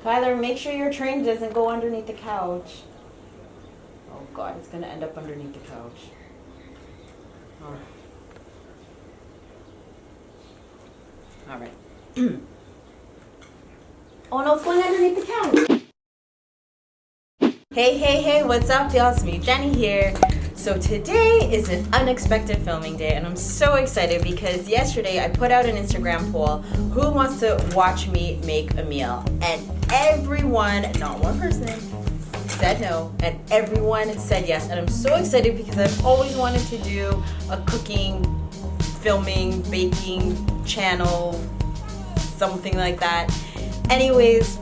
Tyler, make sure your train doesn't go underneath the couch. Oh God, it's gonna end up underneath the couch. Oh. All right. Oh no, it's going underneath the couch. Hey, what's up, y'all? It's me, Jennie here. So today is an unexpected filming day, and I'm so excited because yesterday I put out an Instagram poll, who wants to watch me make a meal? And everyone, not one person, said no, and everyone said yes. And I'm so excited because I've always wanted to do a cooking, filming, baking channel, something like that. Anyways,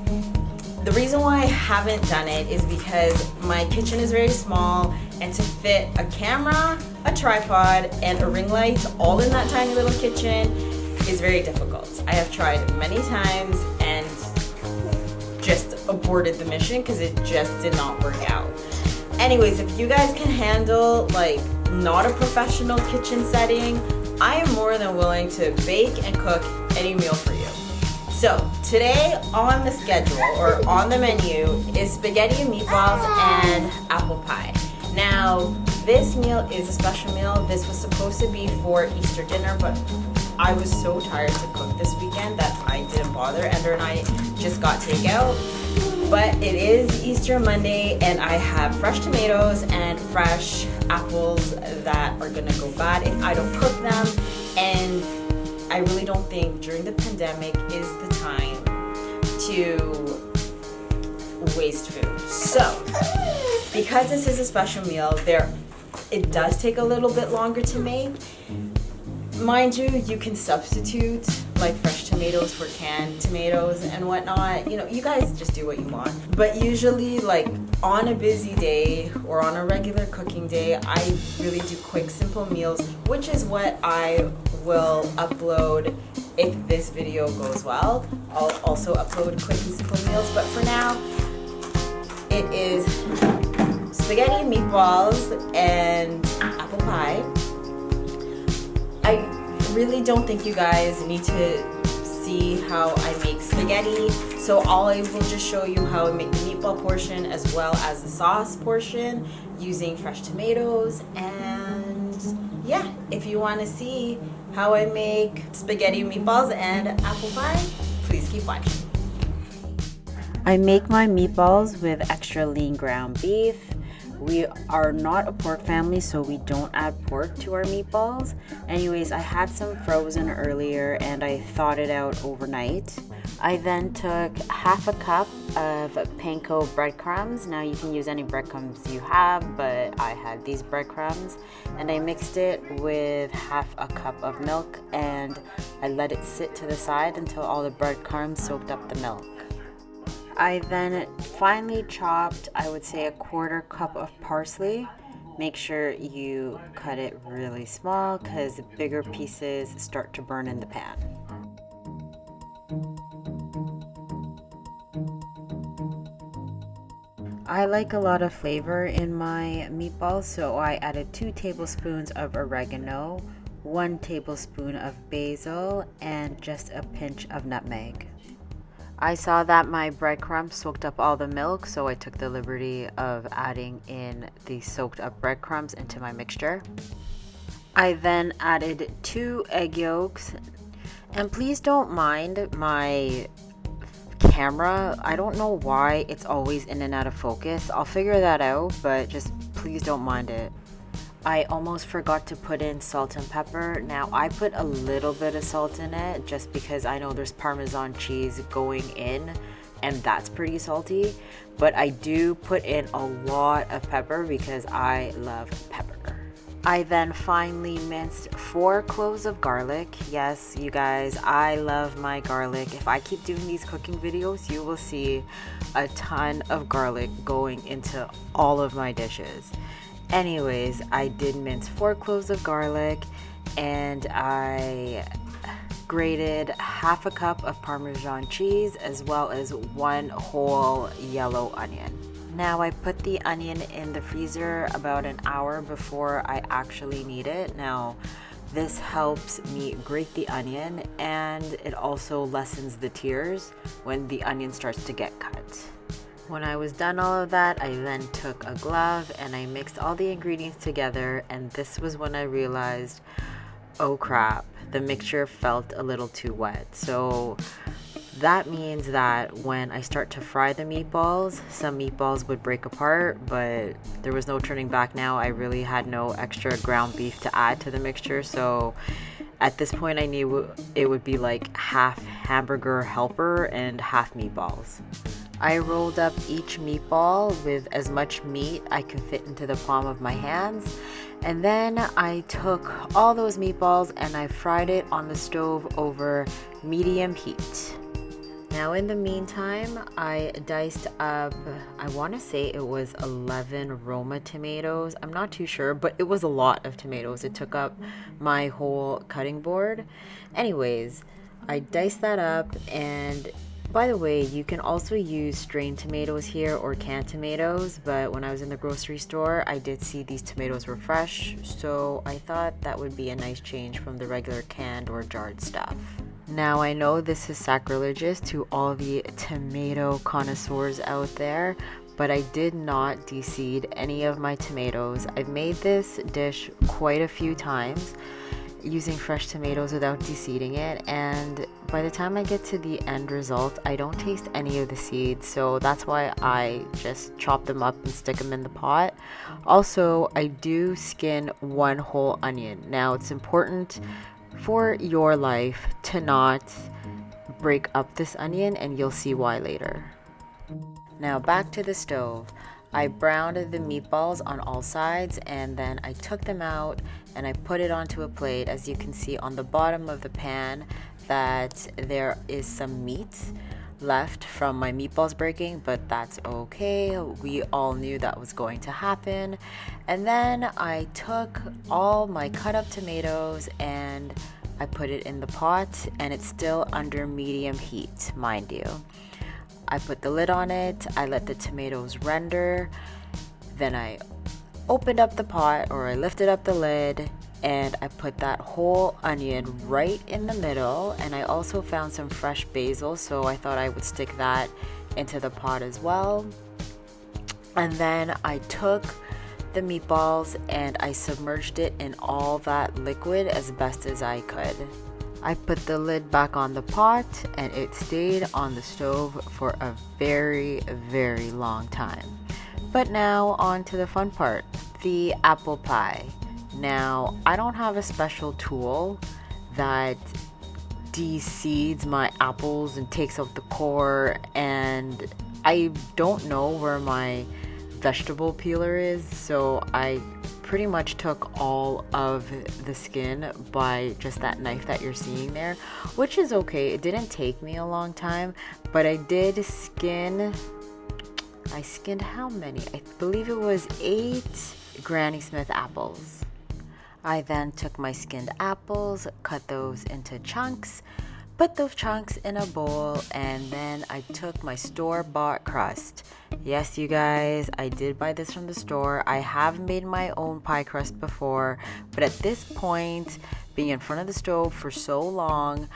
the reason why I haven't done it is because my kitchen is very small, and to fit a camera, a tripod, and a ring light all in that tiny little kitchen is very difficult. I have tried many times and just aborted the mission because it just did not work out. Anyways, if you guys can handle like not a professional kitchen setting, I am more than willing to bake and cook any meal for you. So today on the schedule or on the menu is spaghetti and meatballs and apple pie. Now this meal is a special meal. This was supposed to be for Easter dinner, but I was so tired to cook this weekend that I didn't bother. Ender and I just got takeout. But it is Easter Monday and I have fresh tomatoes and fresh apples that are gonna go bad if I don't cook them. And I really don't think during the pandemic is the time to waste food. So, because this is a special meal, it does take a little bit longer to make. Mind you, you can substitute like fresh tomatoes for canned tomatoes and whatnot. You know, you guys just do what you want. But usually, like on a busy day or on a regular cooking day, I really do quick, simple meals, which is what I will upload if this video goes well. I'll also upload quick and simple meals, but for now, it is spaghetti, meatballs, and apple pie. I really don't think you guys need to see how I make spaghetti, so I will just show you how I make the meatball portion as well as the sauce portion using fresh tomatoes. And yeah, if you want to see how I make spaghetti, meatballs, and apple pie, please keep watching. I make my meatballs with extra lean ground beef. We are not a pork family, so we don't add pork to our meatballs. Anyways, I had some frozen earlier and I thawed it out overnight. I then took half a cup of panko breadcrumbs. Now you can use any breadcrumbs you have, but I had these breadcrumbs. And I mixed it with half a cup of milk and I let it sit to the side until all the breadcrumbs soaked up the milk. I then finely chopped, I would say, a quarter cup of parsley. Make sure you cut it really small because bigger pieces start to burn in the pan. I like a lot of flavor in my meatballs, so I added 2 tablespoons of oregano, 1 tablespoon of basil, and just a pinch of nutmeg. I saw that my breadcrumbs soaked up all the milk, so I took the liberty of adding in the soaked up breadcrumbs into my mixture. I then added 2 egg yolks, and please don't mind my camera. I don't know why it's always in and out of focus. I'll figure that out, but just please don't mind it. I almost forgot to put in salt and pepper. Now I put a little bit of salt in it just because I know there's Parmesan cheese going in and that's pretty salty, but I do put in a lot of pepper because I love pepper. I then finely minced 4 cloves of garlic. Yes, you guys, I love my garlic. If I keep doing these cooking videos, you will see a ton of garlic going into all of my dishes. Anyways, I did mince 4 cloves of garlic and I grated half a cup of Parmesan cheese as well as 1 whole yellow onion. Now I put the onion in the freezer about an hour before I actually need it. Now This helps me grate the onion, and it also lessens the tears when the onion starts to get cut. When I was done all of that, I then took a glove and I mixed all the ingredients together, and this was when I realized, oh crap, the mixture felt a little too wet. So that means that when I start to fry the meatballs, some meatballs would break apart, but there was no turning back now. I really had no extra ground beef to add to the mixture, so at this point I knew it would be like half hamburger helper and half meatballs. I rolled up each meatball with as much meat I could fit into the palm of my hands, and then I took all those meatballs and I fried it on the stove over medium heat. Now in the meantime, I diced up, I want to say it was 11 Roma tomatoes. I'm not too sure, but it was a lot of tomatoes. It took up my whole cutting board. Anyways, I diced that up, and by the way, you can also use strained tomatoes here or canned tomatoes, but when I was in the grocery store, I did see these tomatoes were fresh, so I thought that would be a nice change from the regular canned or jarred stuff. Now I know this is sacrilegious to all the tomato connoisseurs out there, but I did not deseed any of my tomatoes. I've made this dish quite a few times using fresh tomatoes without deseeding it, and by the time I get to the end result, I don't taste any of the seeds, so that's why I just chop them up and stick them in the pot. Also, I do skin one whole onion. Now it's important for your life to not break up this onion, and you'll see why later. Now back to the stove. I browned the meatballs on all sides, and then I took them out and I put it onto a plate. As you can see on the bottom of the pan that there is some meat left from my meatballs breaking, but that's okay. We all knew that was going to happen. And then I took all my cut up tomatoes and I put it in the pot, and it's still under medium heat, mind you. I put the lid on it, I let the tomatoes render, then I opened up the pot, or I lifted up the lid, and I put that whole onion right in the middle, and I also found some fresh basil, so I thought I would stick that into the pot as well. And then I took the meatballs and I submerged it in all that liquid as best as I could. I put the lid back on the pot and it stayed on the stove for a very, very long time. But now on to the fun part, the apple pie. Now, I don't have a special tool that de-seeds my apples and takes out the core, and I don't know where my vegetable peeler is, so I pretty much took all of the skin by just that knife that you're seeing there, which is okay. It didn't take me a long time, but I did skinned how many? I believe it was 8 Granny Smith apples. I then took my skinned apples, cut those into chunks, put those chunks in a bowl, and then I took my store-bought crust. Yes, you guys, I did buy this from the store. I have made my own pie crust before, but at this point, being in front of the stove for so long,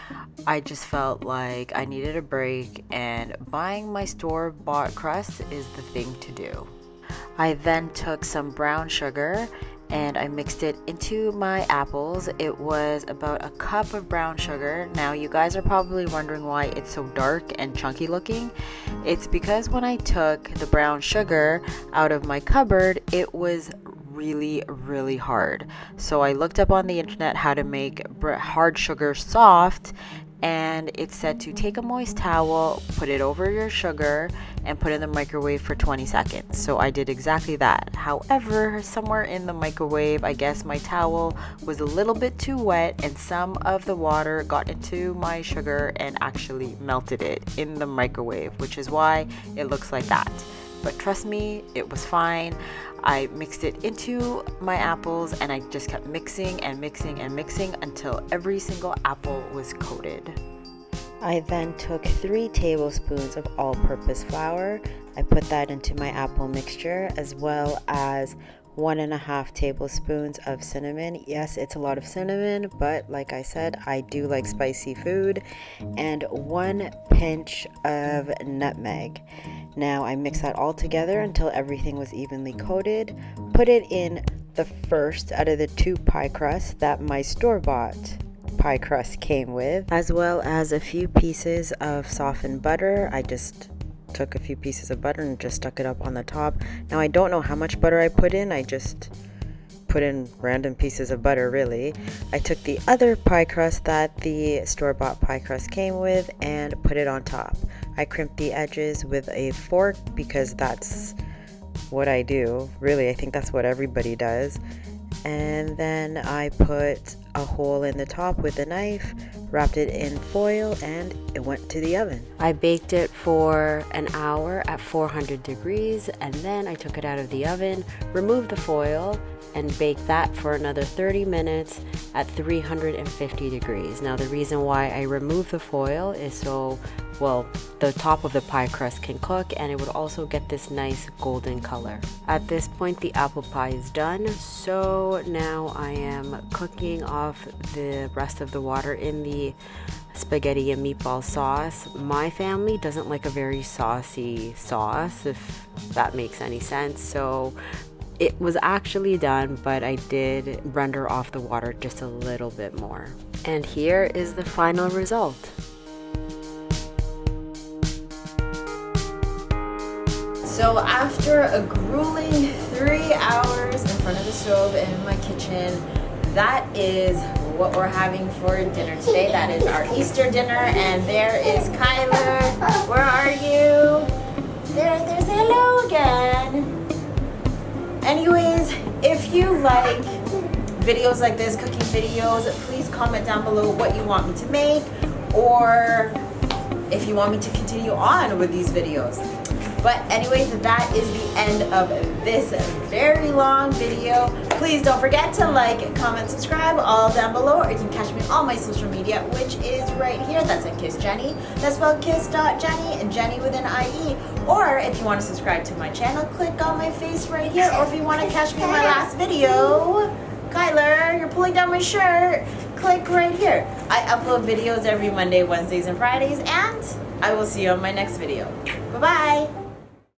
I just felt like I needed a break, and buying my store-bought crust is the thing to do. I then took some brown sugar and I mixed it into my apples. It was about a cup of brown sugar. Now you guys are probably wondering why it's so dark and chunky looking. It's because when I took the brown sugar out of my cupboard, it was really, really hard. So I looked up on the internet how to make hard sugar soft, and it said to take a moist towel, put it over your sugar, and put it in the microwave for 20 seconds. So I did exactly that. However, somewhere in the microwave, I guess my towel was a little bit too wet, and some of the water got into my sugar and actually melted it in the microwave, which is why it looks like that. But trust me, it was fine. I mixed it into my apples and I just kept mixing and mixing and mixing until every single apple was coated. I then took 3 tablespoons of all-purpose flour. I put that into my apple mixture, as well as 1.5 tablespoons of cinnamon. Yes, it's a lot of cinnamon, but like I said, I do like spicy food. And 1 pinch of nutmeg. Now I mix that all together until everything was evenly coated. Put it in the first out of the 2 pie crusts that my store-bought pie crust came with, as well as a few pieces of softened butter. I just took a few pieces of butter and just stuck it up on the top. Now I don't know how much butter I put in. I just put in random pieces of butter, really. I took the other pie crust that the store-bought pie crust came with and put it on top. I crimped the edges with a fork because that's what I do. Really, I think that's what everybody does. And then I put a hole in the top with a knife, wrapped it in foil, and it went to the oven. I baked it for an hour at 400 degrees, and then I took it out of the oven, removed the foil, and baked that for another 30 minutes at 350 degrees. Now the reason why I removed the foil is so, well, the top of the pie crust can cook, and it would also get this nice golden color. At this point the apple pie is done, so now I am cooking off the rest of the water in the spaghetti and meatball sauce. My family doesn't like a very saucy sauce, if that makes any sense, so it was actually done, but I did render off the water just a little bit more. And here is the final result. So after a grueling 3 hours in front of the stove in my kitchen, that is what we're having for dinner today. That is our Easter dinner, and there is Kyler. Where are you? There's hello again. Anyways, if you like videos like this, cooking videos, please comment down below what you want me to make, or if you want me to continue on with these videos. But anyways, that is the end of this very long video. Please don't forget to like, comment, subscribe, all down below, or you can catch me on my social media, which is right here. That's at kiss.jennie. That's spelled kiss.jennie and Jennie with an IE. Or if you want to subscribe to my channel, click on my face right here. Or if you want to catch me in my last video, Kyler, you're pulling down my shirt, click right here. I upload videos every Monday, Wednesdays, and Fridays, and I will see you on my next video. Bye-bye.